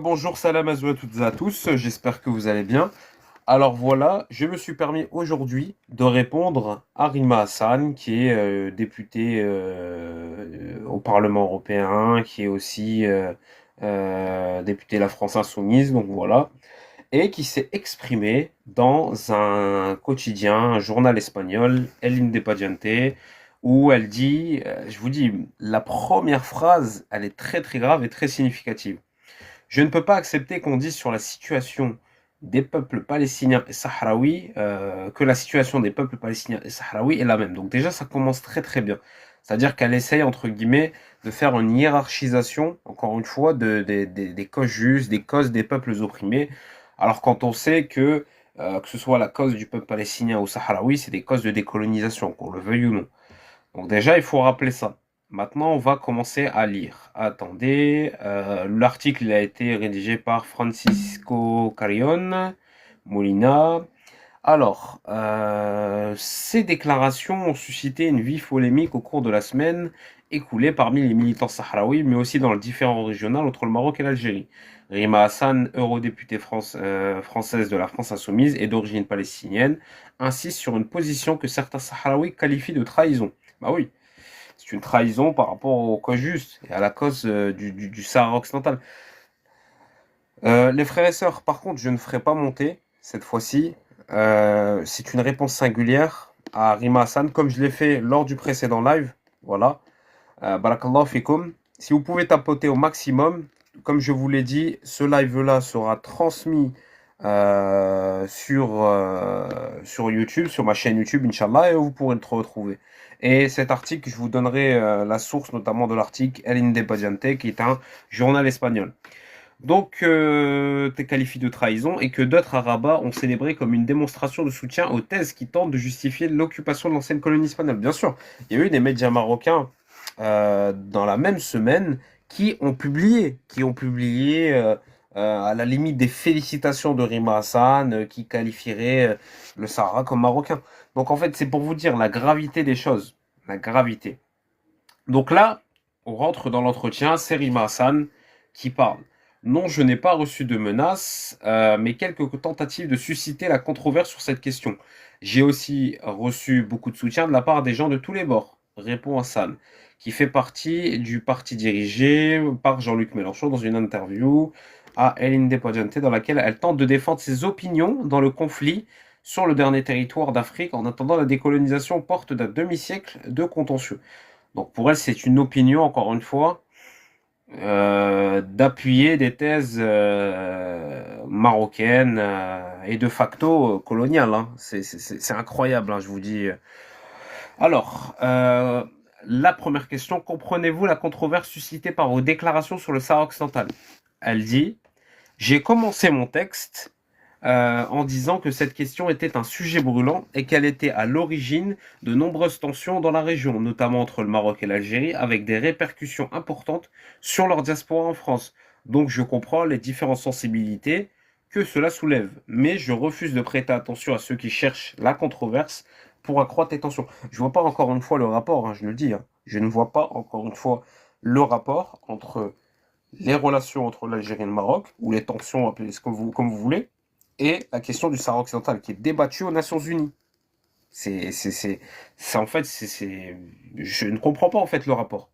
Bonjour, salam à toutes et à tous, j'espère que vous allez bien. Alors voilà, je me suis permis aujourd'hui de répondre à Rima Hassan, qui est députée au Parlement européen, qui est aussi députée de la France Insoumise, donc voilà, et qui s'est exprimée dans un quotidien, un journal espagnol, El Independiente, où elle dit, je vous dis, la première phrase, elle est très très grave et très significative. Je ne peux pas accepter qu'on dise sur la situation des peuples palestiniens et sahraouis que la situation des peuples palestiniens et sahraouis est la même. Donc déjà, ça commence très très bien. C'est-à-dire qu'elle essaye, entre guillemets, de faire une hiérarchisation, encore une fois, des causes justes, des causes des peuples opprimés. Alors quand on sait que ce soit la cause du peuple palestinien ou sahraoui, c'est des causes de décolonisation, qu'on le veuille ou non. Donc déjà, il faut rappeler ça. Maintenant, on va commencer à lire. Attendez, l'article a été rédigé par Francisco Carrion Molina. Alors, ces déclarations ont suscité une vive polémique au cours de la semaine écoulée parmi les militants sahraouis, mais aussi dans le différend régional entre le Maroc et l'Algérie. Rima Hassan, eurodéputée française de la France Insoumise et d'origine palestinienne, insiste sur une position que certains sahraouis qualifient de trahison. Bah oui, c'est une trahison par rapport au cause juste et à la cause du Sahara occidental. Les frères et sœurs, par contre, je ne ferai pas monter cette fois-ci. C'est une réponse singulière à Rima Hassan, comme je l'ai fait lors du précédent live. Voilà. Barakallahu fikum. Si vous pouvez tapoter au maximum, comme je vous l'ai dit, ce live-là sera transmis sur YouTube, sur ma chaîne YouTube, Inch'Allah, et vous pourrez le retrouver. Et cet article, je vous donnerai la source notamment de l'article El Independiente, qui est un journal espagnol. Donc, t'es qualifié de trahison et que d'autres Arabes ont célébré comme une démonstration de soutien aux thèses qui tentent de justifier l'occupation de l'ancienne colonie espagnole. Bien sûr, il y a eu des médias marocains dans la même semaine qui ont publié à la limite des félicitations de Rima Hassan, qui qualifierait le Sahara comme marocain. Donc en fait, c'est pour vous dire la gravité des choses, la gravité. Donc là, on rentre dans l'entretien, c'est Rima Hassan qui parle. Non, je n'ai pas reçu de menaces, mais quelques tentatives de susciter la controverse sur cette question. J'ai aussi reçu beaucoup de soutien de la part des gens de tous les bords, répond Hassan, qui fait partie du parti dirigé par Jean-Luc Mélenchon dans une interview à El Independiente dans laquelle elle tente de défendre ses opinions dans le conflit sur le dernier territoire d'Afrique en attendant la décolonisation porte d'un demi-siècle de contentieux. Donc pour elle, c'est une opinion, encore une fois, d'appuyer des thèses marocaines et de facto coloniales. Hein. C'est incroyable, hein, je vous dis. Alors, la première question, comprenez-vous la controverse suscitée par vos déclarations sur le Sahara occidental? Elle dit, j'ai commencé mon texte en disant que cette question était un sujet brûlant et qu'elle était à l'origine de nombreuses tensions dans la région, notamment entre le Maroc et l'Algérie, avec des répercussions importantes sur leur diaspora en France. Donc je comprends les différentes sensibilités que cela soulève, mais je refuse de prêter attention à ceux qui cherchent la controverse pour accroître les tensions. Je ne vois pas encore une fois le rapport, hein, je le dis, hein. Je ne vois pas encore une fois le rapport entre les relations entre l'Algérie et le Maroc, ou les tensions, appelez ce que comme vous voulez, et la question du Sahara occidental, qui est débattue aux Nations Unies. En fait, je ne comprends pas en fait le rapport.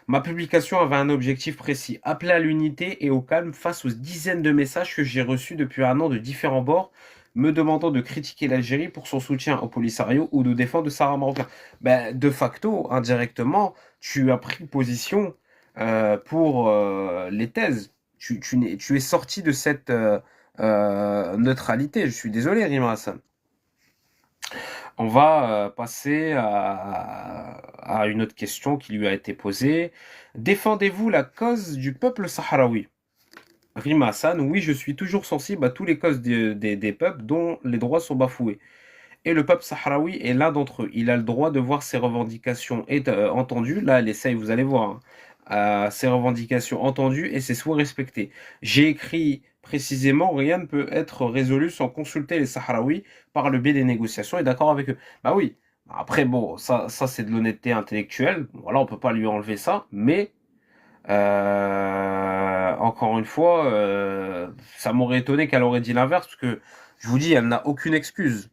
Ma publication avait un objectif précis, appeler à l'unité et au calme face aux dizaines de messages que j'ai reçus depuis un an de différents bords, me demandant de critiquer l'Algérie pour son soutien au Polisario ou de défendre le Sahara marocain. Ben, de facto, indirectement, tu as pris position pour les thèses. Tu es sorti de cette neutralité. Je suis désolé, Rima Hassan. On va passer à une autre question qui lui a été posée. Défendez-vous la cause du peuple sahraoui? Rima Hassan, oui, je suis toujours sensible à tous les causes des peuples dont les droits sont bafoués. Et le peuple sahraoui est l'un d'entre eux. Il a le droit de voir ses revendications entendues. Là, elle essaye, vous allez voir, hein, ses revendications entendues et ses souhaits respectés. J'ai écrit précisément, rien ne peut être résolu sans consulter les Sahraouis par le biais des négociations et d'accord avec eux. Bah oui. Après, bon, ça c'est de l'honnêteté intellectuelle. Voilà, on peut pas lui enlever ça, mais Encore une fois, ça m'aurait étonné qu'elle aurait dit l'inverse, parce que je vous dis, elle n'a aucune excuse.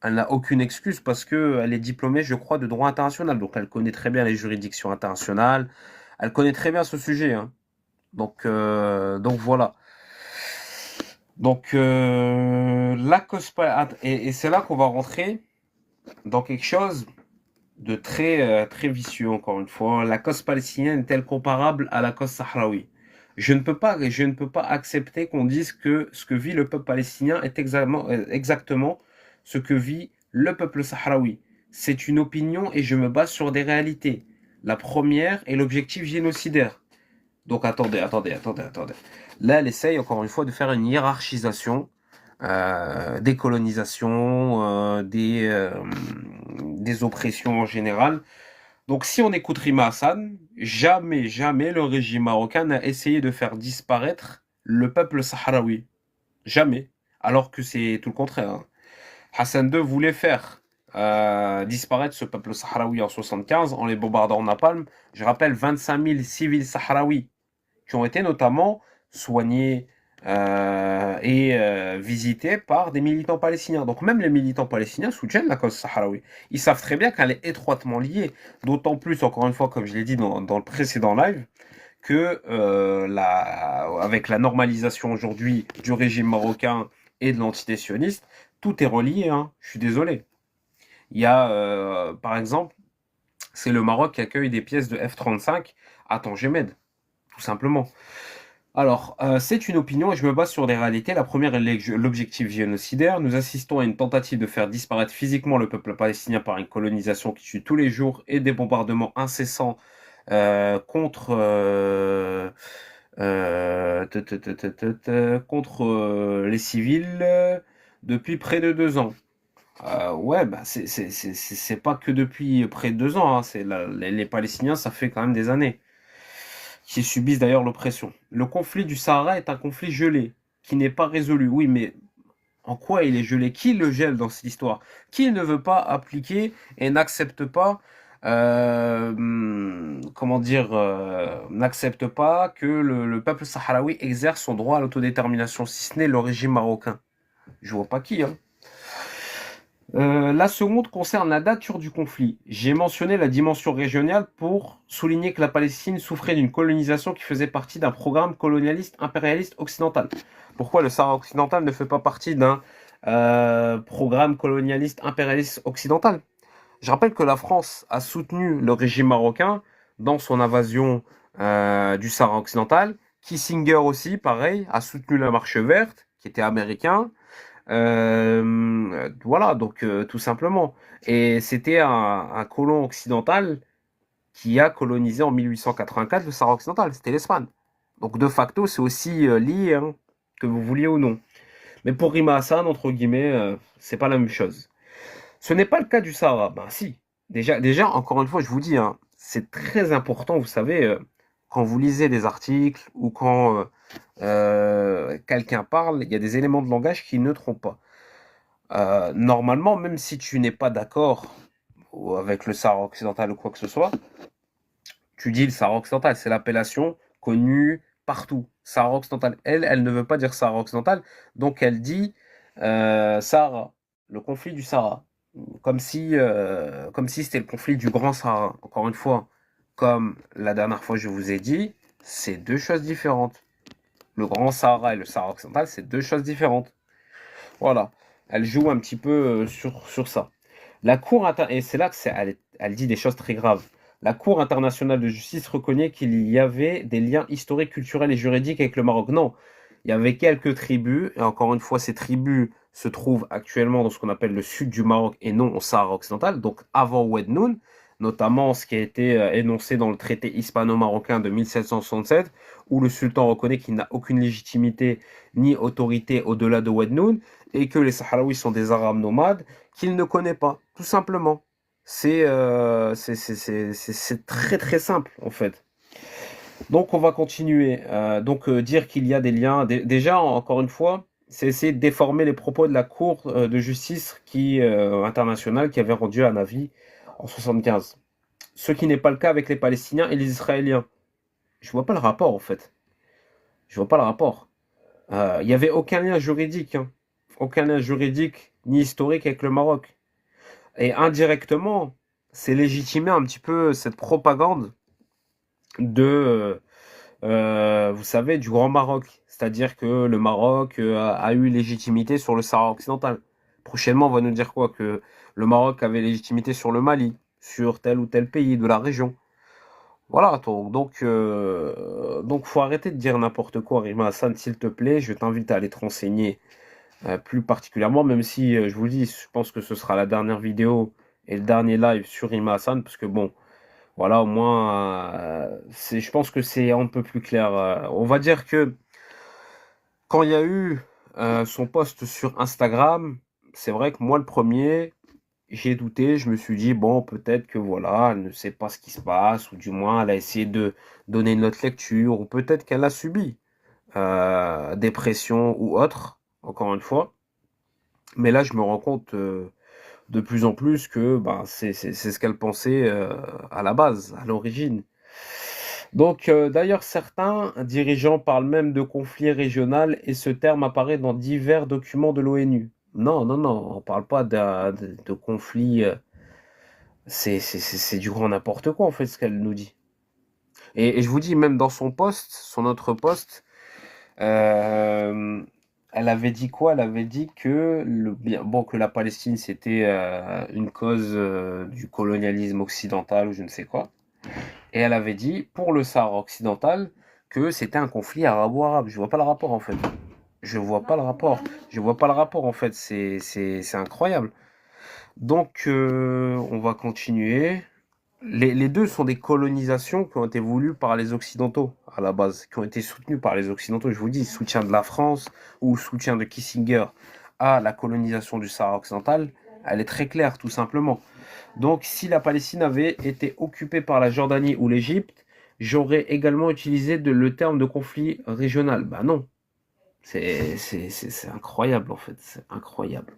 Elle n'a aucune excuse parce que elle est diplômée, je crois, de droit international. Donc elle connaît très bien les juridictions internationales. Elle connaît très bien ce sujet, hein. Donc voilà. Donc la COSPA, et c'est là qu'on va rentrer dans quelque chose de très vicieux, encore une fois. La cause palestinienne est-elle comparable à la cause sahraoui? Je ne peux pas accepter qu'on dise que ce que vit le peuple palestinien est exactement ce que vit le peuple sahraoui. C'est une opinion et je me base sur des réalités. La première est l'objectif génocidaire. Donc attendez. Là, elle essaye encore une fois de faire une hiérarchisation des colonisations, des oppressions en général. Donc si on écoute Rima Hassan, jamais le régime marocain n'a essayé de faire disparaître le peuple sahraoui. Jamais. Alors que c'est tout le contraire, hein. Hassan II voulait faire disparaître ce peuple sahraoui en 75 en les bombardant en napalm. Je rappelle 25 000 civils sahraouis qui ont été notamment soignés visités par des militants palestiniens. Donc même les militants palestiniens soutiennent la cause sahraoui. Ils savent très bien qu'elle est étroitement liée, d'autant plus, encore une fois, comme je l'ai dit dans le précédent live, que avec la normalisation aujourd'hui du régime marocain et de l'entité sioniste, tout est relié, hein. Je suis désolé. Il y a, par exemple, c'est le Maroc qui accueille des pièces de F-35 à Tangemed, tout simplement. Alors, c'est une opinion et je me base sur des réalités. La première est l'objectif génocidaire. Nous assistons à une tentative de faire disparaître physiquement le peuple palestinien par une colonisation qui tue tous les jours et des bombardements incessants contre les civils depuis près de 2 ans. Ouais, bah c'est pas que depuis près de 2 ans, hein. Les Palestiniens, ça fait quand même des années qui subissent d'ailleurs l'oppression. Le conflit du Sahara est un conflit gelé, qui n'est pas résolu. Oui, mais en quoi il est gelé? Qui le gèle dans cette histoire? Qui ne veut pas appliquer et n'accepte pas, n'accepte pas que le peuple sahraoui exerce son droit à l'autodétermination, si ce n'est le régime marocain? Je vois pas qui, hein. La seconde concerne la nature du conflit. J'ai mentionné la dimension régionale pour souligner que la Palestine souffrait d'une colonisation qui faisait partie d'un programme colonialiste impérialiste occidental. Pourquoi le Sahara occidental ne fait pas partie d'un programme colonialiste impérialiste occidental? Je rappelle que la France a soutenu le régime marocain dans son invasion du Sahara occidental. Kissinger aussi, pareil, a soutenu la Marche verte, qui était américain. Voilà, donc tout simplement. Et c'était un colon occidental qui a colonisé en 1884 le Sahara occidental, c'était l'Espagne. Donc de facto, c'est aussi lié, hein, que vous vouliez ou non. Mais pour Rima Hassan, entre guillemets, c'est pas la même chose. Ce n'est pas le cas du Sahara. Ben si. Déjà, encore une fois, je vous dis, hein, c'est très important, vous savez, quand vous lisez des articles ou quand quelqu'un parle, il y a des éléments de langage qui ne trompent pas. Normalement, même si tu n'es pas d'accord avec le Sahara occidental ou quoi que ce soit, tu dis le Sahara occidental, c'est l'appellation connue partout. Sahara occidental. Elle ne veut pas dire Sahara occidental, donc elle dit Sahara, le conflit du Sahara. Comme si c'était le conflit du Grand Sahara. Encore une fois, comme la dernière fois je vous ai dit, c'est deux choses différentes. Le Grand Sahara et le Sahara occidental, c'est deux choses différentes. Voilà. Elle joue un petit peu sur ça. Et c'est là que elle dit des choses très graves. La Cour internationale de justice reconnaît qu'il y avait des liens historiques, culturels et juridiques avec le Maroc. Non, il y avait quelques tribus, et encore une fois, ces tribus se trouvent actuellement dans ce qu'on appelle le sud du Maroc et non au Sahara occidental, donc avant Oued-Noun, notamment ce qui a été énoncé dans le traité hispano-marocain de 1767, où le sultan reconnaît qu'il n'a aucune légitimité ni autorité au-delà de Oued-Noun, et que les Sahraouis sont des Arabes nomades qu'il ne connaît pas, tout simplement. C'est très très simple en fait. Donc on va continuer. Dire qu'il y a des liens, déjà encore une fois, c'est essayer de déformer les propos de la Cour de justice internationale qui avait rendu un avis en 75. Ce qui n'est pas le cas avec les Palestiniens et les Israéliens. Je vois pas le rapport, en fait. Je vois pas le rapport. Il y avait aucun lien juridique, hein. Aucun lien juridique ni historique avec le Maroc. Et indirectement, c'est légitimer un petit peu cette propagande de, vous savez, du Grand Maroc. C'est-à-dire que le Maroc a eu légitimité sur le Sahara occidental. Prochainement, on va nous dire quoi? Que le Maroc avait légitimité sur le Mali, sur tel ou tel pays de la région. Voilà, donc faut arrêter de dire n'importe quoi, Rima Hassan, s'il te plaît. Je t'invite à aller te renseigner plus particulièrement, même si je vous dis, je pense que ce sera la dernière vidéo et le dernier live sur Rima Hassan, parce que bon, voilà, au moins, je pense que c'est un peu plus clair. On va dire que quand il y a eu son post sur Instagram, c'est vrai que moi, le premier, j'ai douté. Je me suis dit, bon, peut-être que voilà, elle ne sait pas ce qui se passe, ou du moins, elle a essayé de donner une autre lecture, ou peut-être qu'elle a subi des pressions ou autre, encore une fois. Mais là, je me rends compte de plus en plus que bah, c'est ce qu'elle pensait à la base, à l'origine. Donc, d'ailleurs, certains dirigeants parlent même de conflit régional et ce terme apparaît dans divers documents de l'ONU. Non, non, non, on ne parle pas de conflit. C'est du grand n'importe quoi, en fait, ce qu'elle nous dit. Et je vous dis, même dans son poste, son autre poste, euh, elle avait dit quoi? Elle avait dit que bon, que la Palestine c'était une cause du colonialisme occidental ou je ne sais quoi. Et elle avait dit pour le Sahara occidental que c'était un conflit arabo-arabe. Je vois pas le rapport en fait. Je vois pas le rapport. Je vois pas le rapport en fait. C'est incroyable. Donc on va continuer. Les deux sont des colonisations qui ont été voulues par les Occidentaux à la base, qui ont été soutenues par les Occidentaux. Je vous dis, soutien de la France ou soutien de Kissinger à la colonisation du Sahara occidental, elle est très claire, tout simplement. Donc, si la Palestine avait été occupée par la Jordanie ou l'Égypte, j'aurais également utilisé le terme de conflit régional. Ben non, c'est incroyable en fait, c'est incroyable.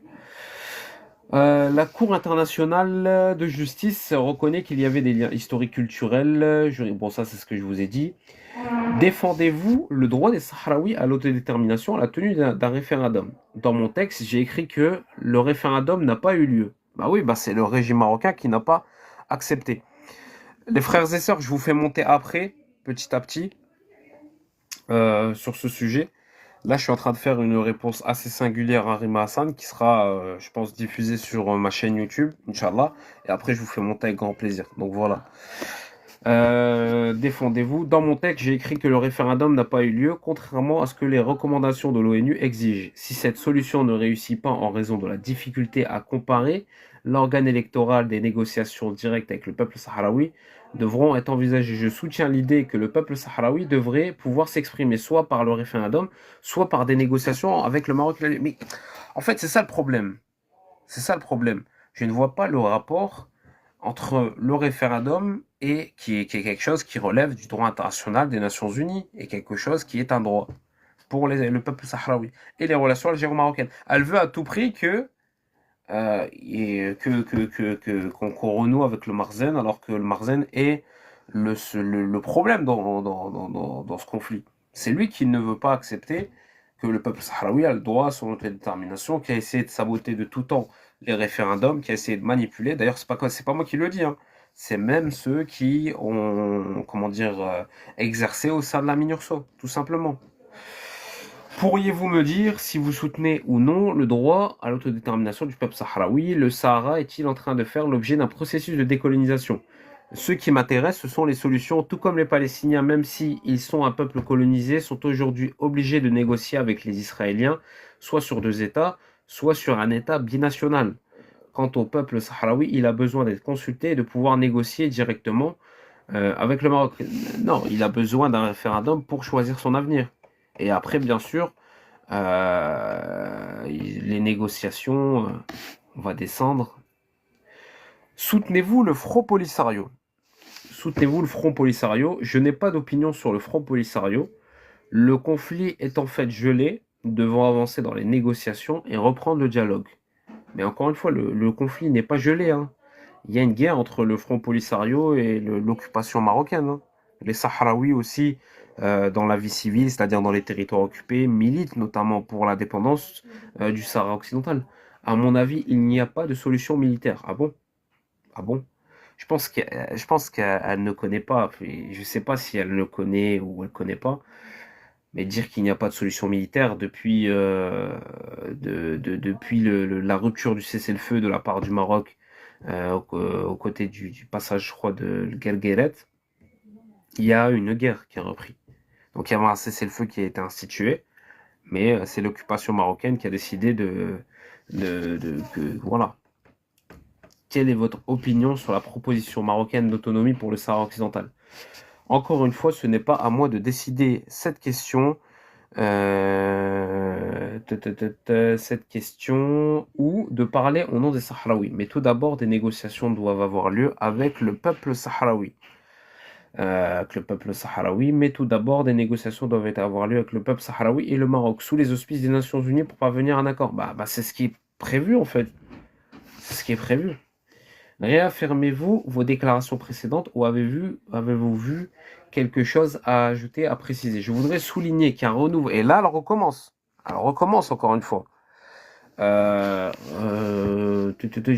La Cour internationale de justice reconnaît qu'il y avait des liens historiques culturels. Bon, ça, c'est ce que je vous ai dit. Défendez-vous le droit des Sahraouis à l'autodétermination à la tenue d'un référendum? Dans mon texte, j'ai écrit que le référendum n'a pas eu lieu. Bah oui, bah c'est le régime marocain qui n'a pas accepté. Les frères et sœurs, je vous fais monter après, petit à petit, sur ce sujet. Là, je suis en train de faire une réponse assez singulière à Rima Hassan qui sera, je pense, diffusée sur ma chaîne YouTube, Inch'Allah. Et après, je vous fais monter avec grand plaisir. Donc voilà. Défendez-vous. Dans mon texte, j'ai écrit que le référendum n'a pas eu lieu, contrairement à ce que les recommandations de l'ONU exigent. Si cette solution ne réussit pas en raison de la difficulté à comparer, l'organe électoral des négociations directes avec le peuple sahraoui devront être envisagées. Je soutiens l'idée que le peuple sahraoui devrait pouvoir s'exprimer soit par le référendum, soit par des négociations avec le Maroc. Mais en fait, c'est ça le problème. C'est ça le problème. Je ne vois pas le rapport entre le référendum et qui est quelque chose qui relève du droit international des Nations Unies et quelque chose qui est un droit pour le peuple sahraoui et les relations algéro-marocaines. Elle veut à tout prix qu'on renoue avec le Marzen alors que le Marzen est le problème dans ce conflit. C'est lui qui ne veut pas accepter que le peuple sahraoui a le droit à son autodétermination, qui a essayé de saboter de tout temps les référendums, qui a essayé de manipuler. D'ailleurs, c'est pas moi qui le dis, hein. C'est même ceux qui ont, comment dire, exercé au sein de la MINURSO, tout simplement. Pourriez-vous me dire si vous soutenez ou non le droit à l'autodétermination du peuple sahraoui? Le Sahara est-il en train de faire l'objet d'un processus de décolonisation? Ce qui m'intéresse, ce sont les solutions, tout comme les Palestiniens, même s'ils sont un peuple colonisé, sont aujourd'hui obligés de négocier avec les Israéliens, soit sur deux États, soit sur un État binational. Quant au peuple sahraoui, il a besoin d'être consulté et de pouvoir négocier directement avec le Maroc. Non, il a besoin d'un référendum pour choisir son avenir. Et après, bien sûr, les négociations, on va descendre. Soutenez-vous le Front Polisario? Soutenez-vous le Front Polisario? Je n'ai pas d'opinion sur le Front Polisario. Le conflit est en fait gelé, nous devons avancer dans les négociations et reprendre le dialogue. Mais encore une fois, le conflit n'est pas gelé, hein. Il y a une guerre entre le Front Polisario et l'occupation marocaine, hein. Les Sahraouis aussi, dans la vie civile, c'est-à-dire dans les territoires occupés, militent notamment pour l'indépendance du Sahara occidental. À mon avis, il n'y a pas de solution militaire. Ah bon? Ah bon? Je pense qu'elle ne connaît pas. Je ne sais pas si elle le connaît ou elle ne connaît pas. Mais dire qu'il n'y a pas de solution militaire depuis, depuis la rupture du cessez-le-feu de la part du Maroc aux côtés du passage, je crois, de Guergueret, il y a une guerre qui a repris. Donc il y avait un cessez-le-feu qui a été institué, mais c'est l'occupation marocaine qui a décidé voilà. Quelle est votre opinion sur la proposition marocaine d'autonomie pour le Sahara occidental? Encore une fois, ce n'est pas à moi de décider cette question. Cette question ou de parler au nom des Sahraouis. Mais tout d'abord, des négociations doivent avoir lieu avec le peuple sahraoui. Mais tout d'abord, des négociations doivent avoir lieu avec le peuple sahraoui et le Maroc, sous les auspices des Nations Unies pour parvenir à un accord. C'est ce qui est prévu en fait. C'est ce qui est prévu. Réaffirmez-vous vos déclarations précédentes ou avez-vous vu quelque chose à ajouter, à préciser? Je voudrais souligner qu'un renouveau, et là, elle recommence. Elle recommence encore une fois. Je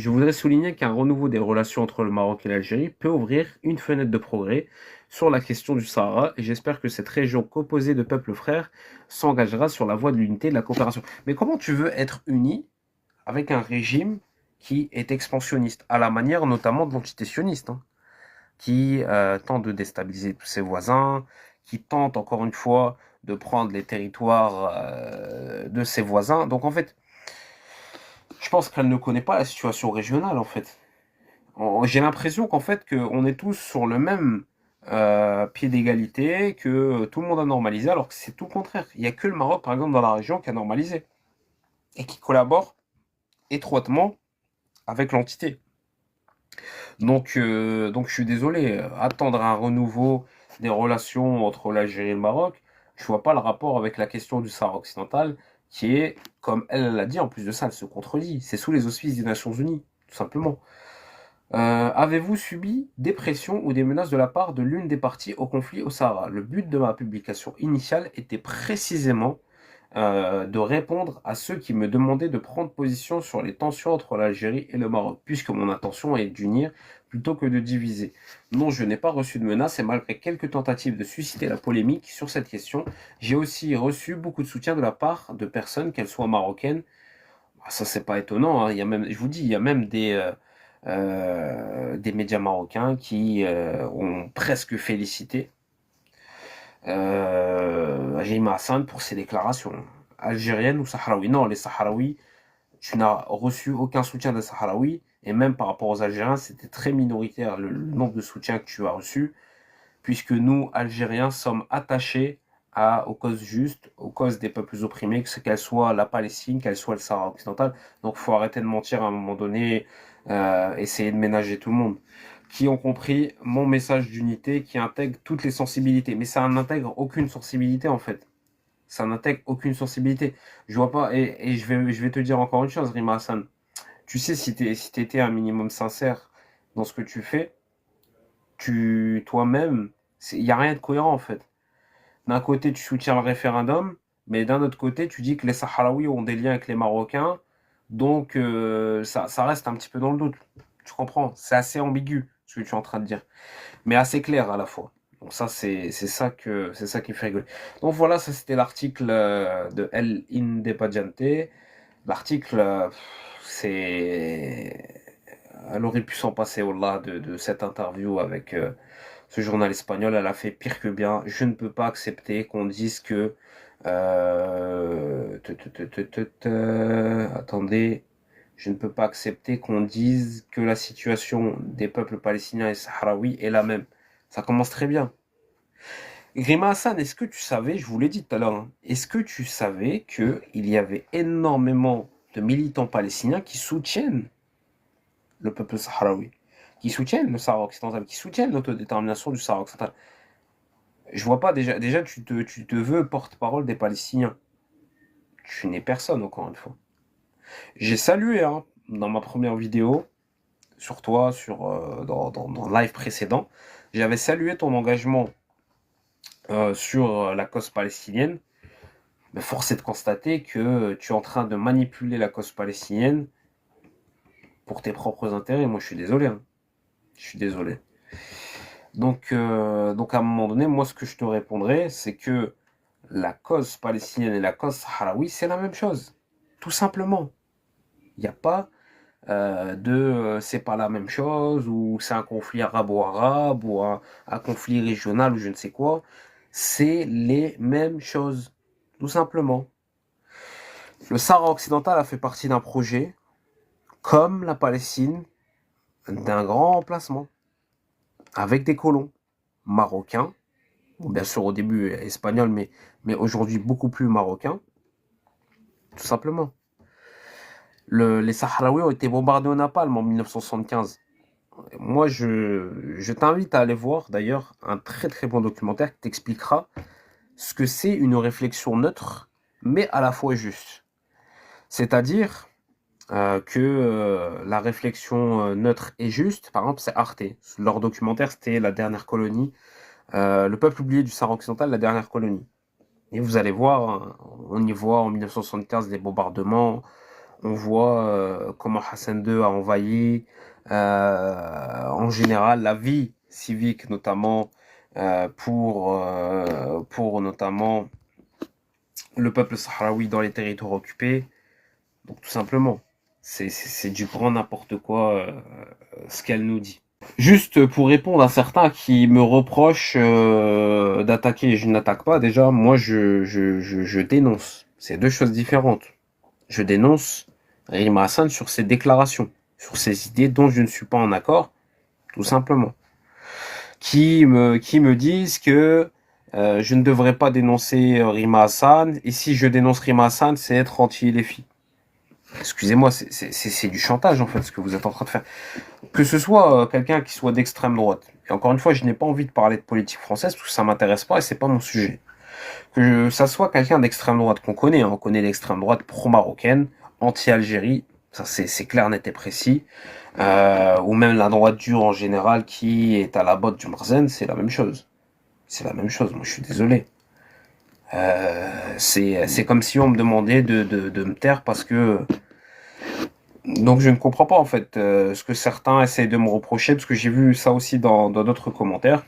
voudrais souligner qu'un renouveau des relations entre le Maroc et l'Algérie peut ouvrir une fenêtre de progrès sur la question du Sahara et j'espère que cette région composée de peuples frères s'engagera sur la voie de l'unité et de la coopération. Mais comment tu veux être uni avec un régime qui est expansionniste, à la manière notamment de l'entité sioniste, hein, qui tente de déstabiliser tous ses voisins, qui tente encore une fois de prendre les territoires de ses voisins. Donc en fait, je pense qu'elle ne connaît pas la situation régionale en fait. J'ai l'impression qu'en fait qu'on est tous sur le même pied d'égalité, que tout le monde a normalisé, alors que c'est tout le contraire. Il n'y a que le Maroc, par exemple, dans la région qui a normalisé et qui collabore étroitement avec l'entité. Donc je suis désolé, attendre un renouveau des relations entre l'Algérie et le Maroc, je vois pas le rapport avec la question du Sahara occidental, qui est, comme elle l'a dit, en plus de ça, elle se contredit. C'est sous les auspices des Nations Unies, tout simplement. Avez-vous subi des pressions ou des menaces de la part de l'une des parties au conflit au Sahara? Le but de ma publication initiale était précisément de répondre à ceux qui me demandaient de prendre position sur les tensions entre l'Algérie et le Maroc, puisque mon intention est d'unir plutôt que de diviser. Non, je n'ai pas reçu de menaces et malgré quelques tentatives de susciter la polémique sur cette question, j'ai aussi reçu beaucoup de soutien de la part de personnes, qu'elles soient marocaines. Ça, c'est pas étonnant, hein. Il y a même, je vous dis, il y a même des médias marocains qui ont presque félicité Rima Hassan pour ses déclarations. Algériennes ou sahraouis? Non, les Sahraouis, tu n'as reçu aucun soutien des Sahraouis, et même par rapport aux Algériens, c'était très minoritaire le nombre de soutiens que tu as reçu, puisque nous, Algériens, sommes attachés aux causes justes, aux causes des peuples opprimés, que qu'elle soit la Palestine, qu'elle soit le Sahara occidental. Donc il faut arrêter de mentir à un moment donné, essayer de ménager tout le monde. Qui ont compris mon message d'unité, qui intègre toutes les sensibilités. Mais ça n'intègre aucune sensibilité en fait. Ça n'intègre aucune sensibilité. Je vois pas, et je vais te dire encore une chose, Rima Hassan. Tu sais, si t'étais un minimum sincère dans ce que tu fais, toi-même, il n'y a rien de cohérent en fait. D'un côté, tu soutiens le référendum, mais d'un autre côté, tu dis que les Sahraouis ont des liens avec les Marocains, donc ça reste un petit peu dans le doute. Tu comprends? C'est assez ambigu ce que tu es en train de dire, mais assez clair à la fois. Donc ça, c'est ça qui fait rigoler. Donc voilà, ça c'était l'article de El Independiente. L'article, c'est, elle aurait pu s'en passer au-delà de cette interview avec ce journal espagnol. Elle a fait pire que bien. Je ne peux pas accepter qu'on dise que attendez, je ne peux pas accepter qu'on dise que la situation des peuples palestiniens et sahraouis est la même. Ça commence très bien. Rima Hassan, est-ce que tu savais, je vous l'ai dit tout à l'heure, hein, est-ce que tu savais qu'il y avait énormément de militants palestiniens qui soutiennent le peuple sahraoui, qui soutiennent le Sahara occidental, qui soutiennent l'autodétermination du Sahara occidental? Je vois pas, déjà tu te veux porte-parole des Palestiniens. Tu n'es personne, encore une fois. J'ai salué, hein, dans ma première vidéo, sur toi, dans le live précédent, j'avais salué ton engagement sur la cause palestinienne, mais force est de constater que tu es en train de manipuler la cause palestinienne pour tes propres intérêts. Moi, je suis désolé, hein. Je suis désolé. Donc à un moment donné, moi, ce que je te répondrai, c'est que la cause palestinienne et la cause sahraoui, c'est la même chose. Tout simplement. Il n'y a pas c'est pas la même chose, ou c'est un conflit arabo-arabe, ou un conflit régional, ou je ne sais quoi. C'est les mêmes choses. Tout simplement. Le Sahara occidental a fait partie d'un projet, comme la Palestine, d'un grand emplacement, avec des colons marocains, bien sûr au début espagnols, mais aujourd'hui beaucoup plus marocains, tout simplement. Les Sahraouis ont été bombardés au napalm en 1975. Moi, je t'invite à aller voir d'ailleurs un très très bon documentaire qui t'expliquera ce que c'est une réflexion neutre, mais à la fois juste. C'est-à-dire que la réflexion neutre et juste, par exemple, c'est Arte. Leur documentaire, c'était La dernière colonie, le peuple oublié du Sahara occidental, la dernière colonie. Et vous allez voir, hein, on y voit en 1975 des bombardements, on voit comment Hassan II a envahi, en général la vie civique notamment pour notamment le peuple sahraoui dans les territoires occupés. Donc tout simplement, c'est du grand n'importe quoi ce qu'elle nous dit. Juste pour répondre à certains qui me reprochent d'attaquer, je n'attaque pas déjà, moi je dénonce. C'est deux choses différentes. Je dénonce Rima Hassan sur ses déclarations, sur ses idées dont je ne suis pas en accord, tout simplement. Qui me disent que je ne devrais pas dénoncer Rima Hassan, et si je dénonce Rima Hassan, c'est être anti-LFI. Excusez-moi, c'est du chantage en fait ce que vous êtes en train de faire. Que ce soit quelqu'un qui soit d'extrême droite. Et encore une fois, je n'ai pas envie de parler de politique française parce que ça m'intéresse pas et c'est pas mon sujet. Que ça soit quelqu'un d'extrême droite qu'on connaît, hein, on connaît l'extrême droite pro-marocaine, anti-Algérie, ça c'est clair, net et précis, ou même la droite dure en général qui est à la botte du Marzen, c'est la même chose. C'est la même chose, moi je suis désolé. C'est comme si on me demandait de me taire parce que... Donc je ne comprends pas en fait ce que certains essayent de me reprocher, parce que j'ai vu ça aussi dans d'autres commentaires.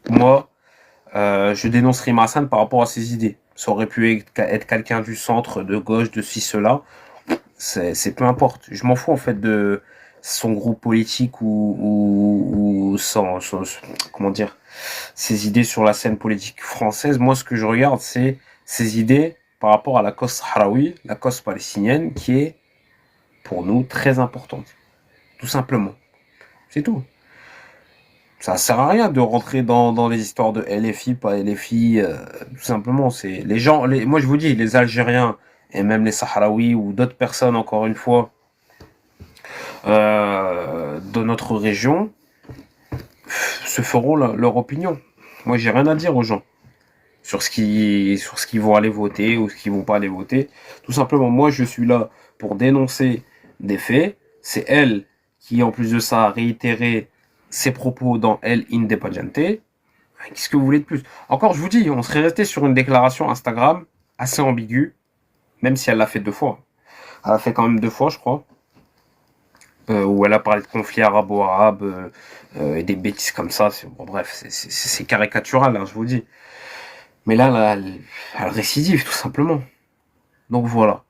Moi, je dénonce Rima Hassan par rapport à ses idées. Ça aurait pu être quelqu'un du centre, de gauche, de ci, cela. C'est peu importe. Je m'en fous en fait de son groupe politique ou comment dire, ses idées sur la scène politique française. Moi, ce que je regarde, c'est ses idées par rapport à la cause sahraoui, la cause palestinienne, qui est pour nous très importante. Tout simplement. C'est tout. Ça sert à rien de rentrer dans les histoires de LFI, pas LFI, tout simplement. C'est les gens, moi je vous dis, les Algériens et même les Sahraouis ou d'autres personnes, encore une fois, de notre région, se feront leur opinion. Moi, j'ai rien à dire aux gens sur ce qu'ils vont aller voter ou ce qu'ils vont pas aller voter. Tout simplement, moi, je suis là pour dénoncer des faits. C'est elle qui, en plus de ça, a réitéré ses propos dans El Independiente. Qu'est-ce que vous voulez de plus? Encore, je vous dis, on serait resté sur une déclaration Instagram assez ambiguë, même si elle l'a fait 2 fois. Elle a fait quand même 2 fois, je crois, où elle a parlé de conflit arabo-arabe et des bêtises comme ça. Bon, bref, c'est caricatural, hein, je vous dis. Mais là, elle récidive, tout simplement. Donc voilà.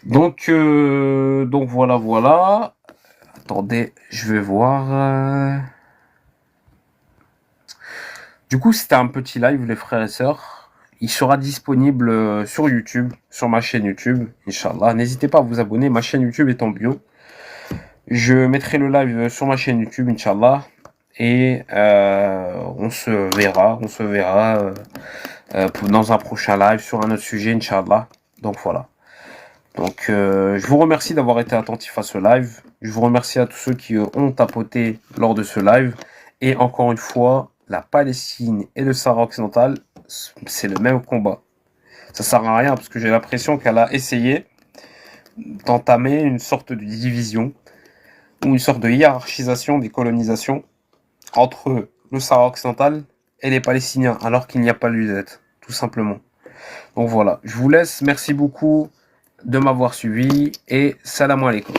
Donc voilà. Attendez, je vais voir. Du coup, c'était un petit live, les frères et sœurs. Il sera disponible sur YouTube, sur ma chaîne YouTube, Inch'Allah. N'hésitez pas à vous abonner, ma chaîne YouTube est en bio. Je mettrai le live sur ma chaîne YouTube, Inch'Allah. Et on se verra dans un prochain live sur un autre sujet, Inch'Allah. Donc voilà. Donc je vous remercie d'avoir été attentif à ce live. Je vous remercie à tous ceux qui ont tapoté lors de ce live. Et encore une fois, la Palestine et le Sahara occidental, c'est le même combat. Ça sert à rien parce que j'ai l'impression qu'elle a essayé d'entamer une sorte de division ou une sorte de hiérarchisation des colonisations entre le Sahara occidental et les Palestiniens, alors qu'il n'y a pas lieu d'être, tout simplement. Donc voilà, je vous laisse, merci beaucoup de m'avoir suivi, et salam alaikum.